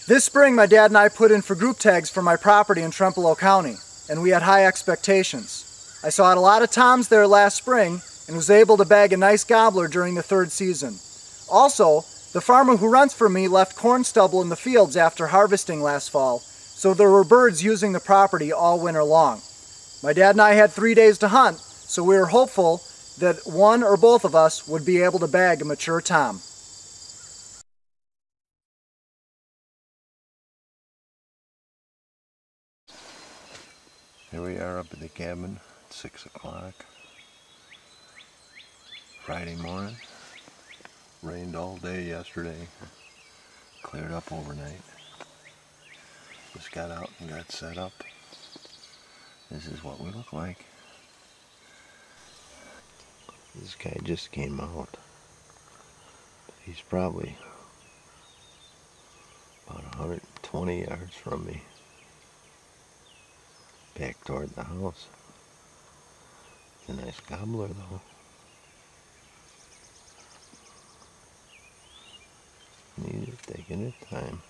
This spring, my dad and I put in for group tags for my property in Trempealeau County, and we had high expectations. I saw a lot of toms there last spring and was able to bag a nice gobbler during the third season. Also, the farmer who rents from me left corn stubble in the fields after harvesting last fall, so there were birds using the property all winter long. My dad and I had 3 days to hunt, so we were hopeful that one or both of us would be able to bag a mature tom. Here we are up at the cabin at 6 o'clock. Friday morning. Rained all day yesterday. Cleared up overnight. Just got out and got set up. This is what we look like. This guy just came out. He's probably about 120 yards from me. Back toward the house. It's a nice gobbler though. He's taking his time.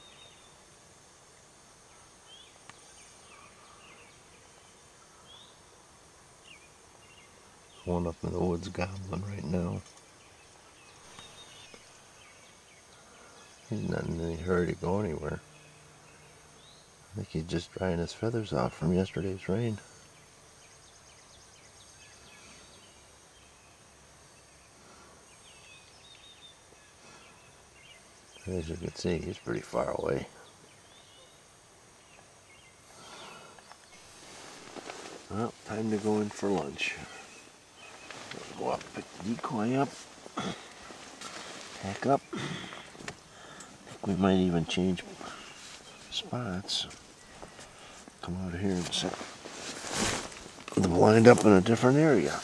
One up in the woods gobbling right now. He's not in any hurry to go anywhere. I think he's just drying his feathers off from yesterday's rain. As you can see, he's pretty far away. Well, time to go in for lunch. Go up, pick the decoy up, pack up. I think we might even change spots. Come out here and set the blind up in a different area.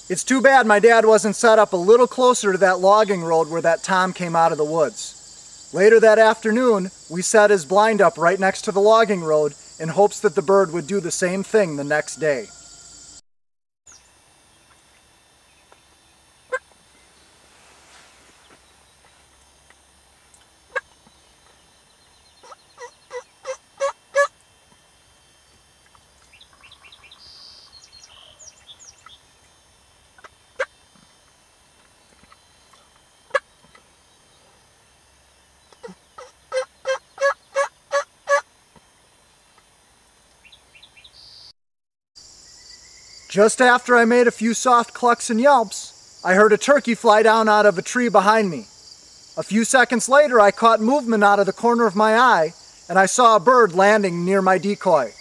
It's too bad my dad wasn't set up a little closer to that logging road where that tom came out of the woods. Later that afternoon, we set his blind up right next to the logging road in hopes that the bird would do the same thing the next day. Just after I made a few soft clucks and yelps, I heard a turkey fly down out of a tree behind me. A few seconds later, I caught movement out of the corner of my eye, and I saw a bird landing near my decoy.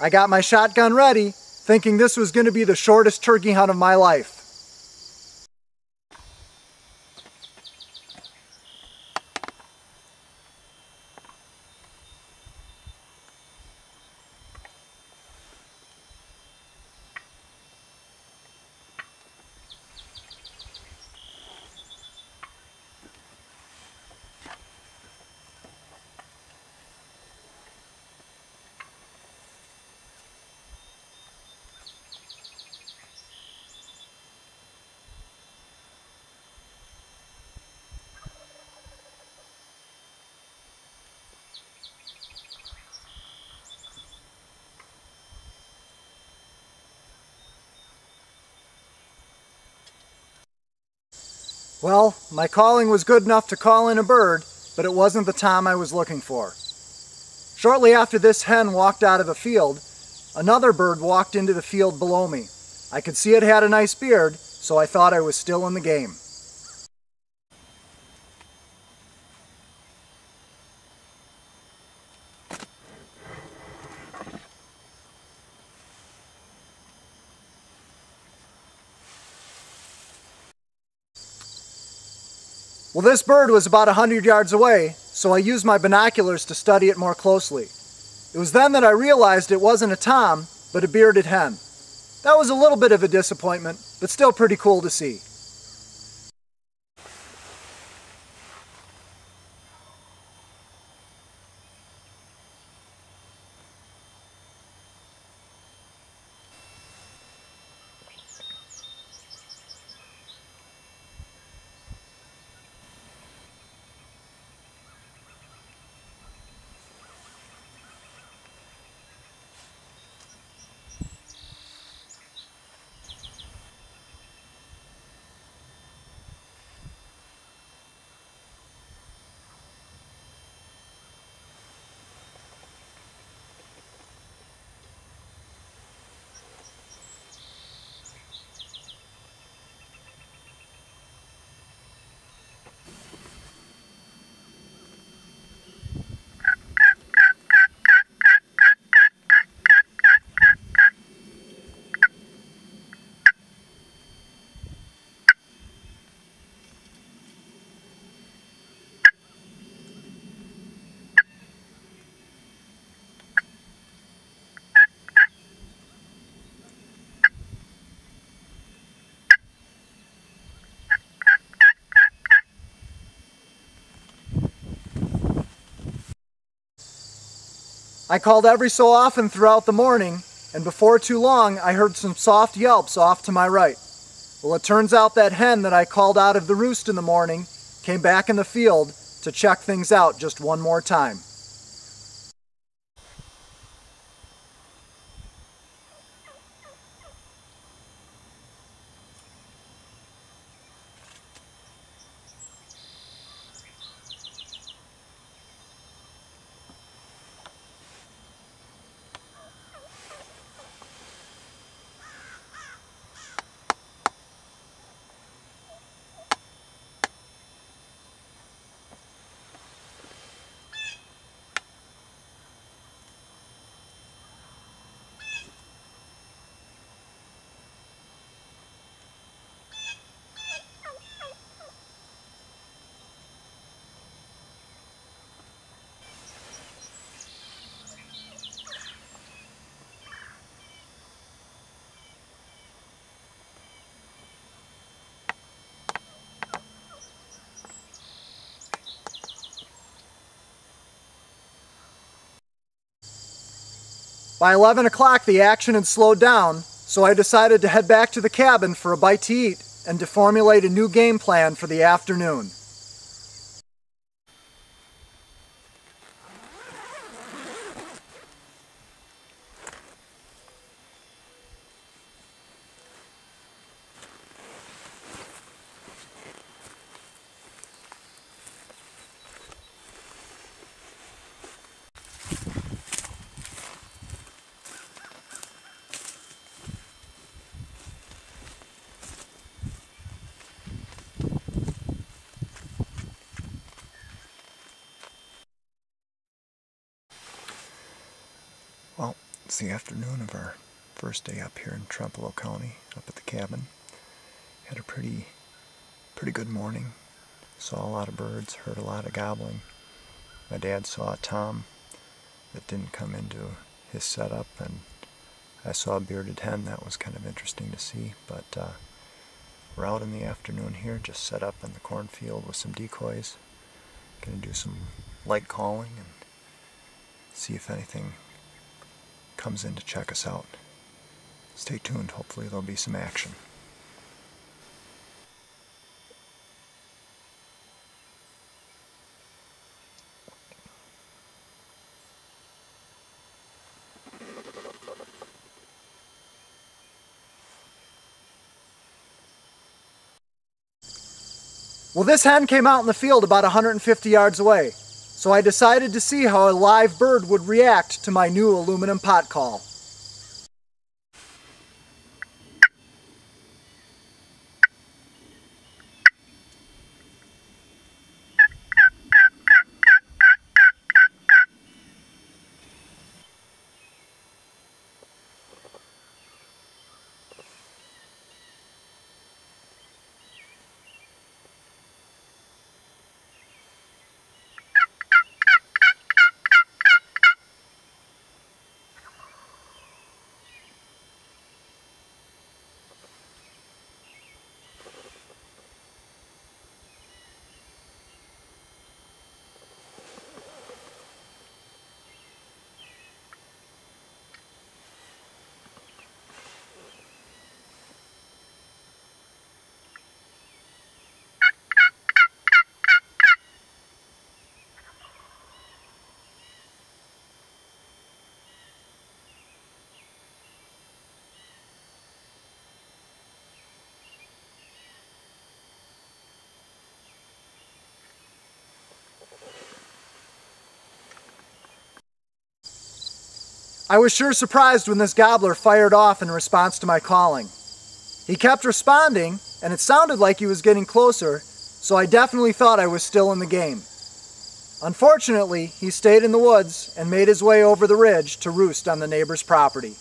I got my shotgun ready, thinking this was going to be the shortest turkey hunt of my life. Well, my calling was good enough to call in a bird, but it wasn't the tom I was looking for. Shortly after this hen walked out of the field, another bird walked into the field below me. I could see it had a nice beard, so I thought I was still in the game. Well, this bird was about 100 yards away, so I used my binoculars to study it more closely. It was then that I realized it wasn't a tom, but a bearded hen. That was a little bit of a disappointment, but still pretty cool to see. I called every so often throughout the morning, and before too long I heard some soft yelps off to my right. Well, it turns out that hen that I called out of the roost in the morning came back in the field to check things out just one more time. By 11 o'clock, the action had slowed down, so I decided to head back to the cabin for a bite to eat and to formulate a new game plan for the afternoon. Well, it's the afternoon of our first day up here in Trempealeau County, up at the cabin. Had a pretty good morning. Saw a lot of birds, heard a lot of gobbling. My dad saw a tom that didn't come into his setup, and I saw a bearded hen. That was kind of interesting to see, but we're out in the afternoon here, just set up in the cornfield with some decoys. Gonna do some light calling and see if anything comes in to check us out. Stay tuned, hopefully there'll be some action. Well, this hen came out in the field about 150 yards away, so I decided to see how a live bird would react to my new aluminum pot call. I was sure surprised when this gobbler fired off in response to my calling. He kept responding, and it sounded like he was getting closer, so I definitely thought I was still in the game. Unfortunately, he stayed in the woods and made his way over the ridge to roost on the neighbor's property.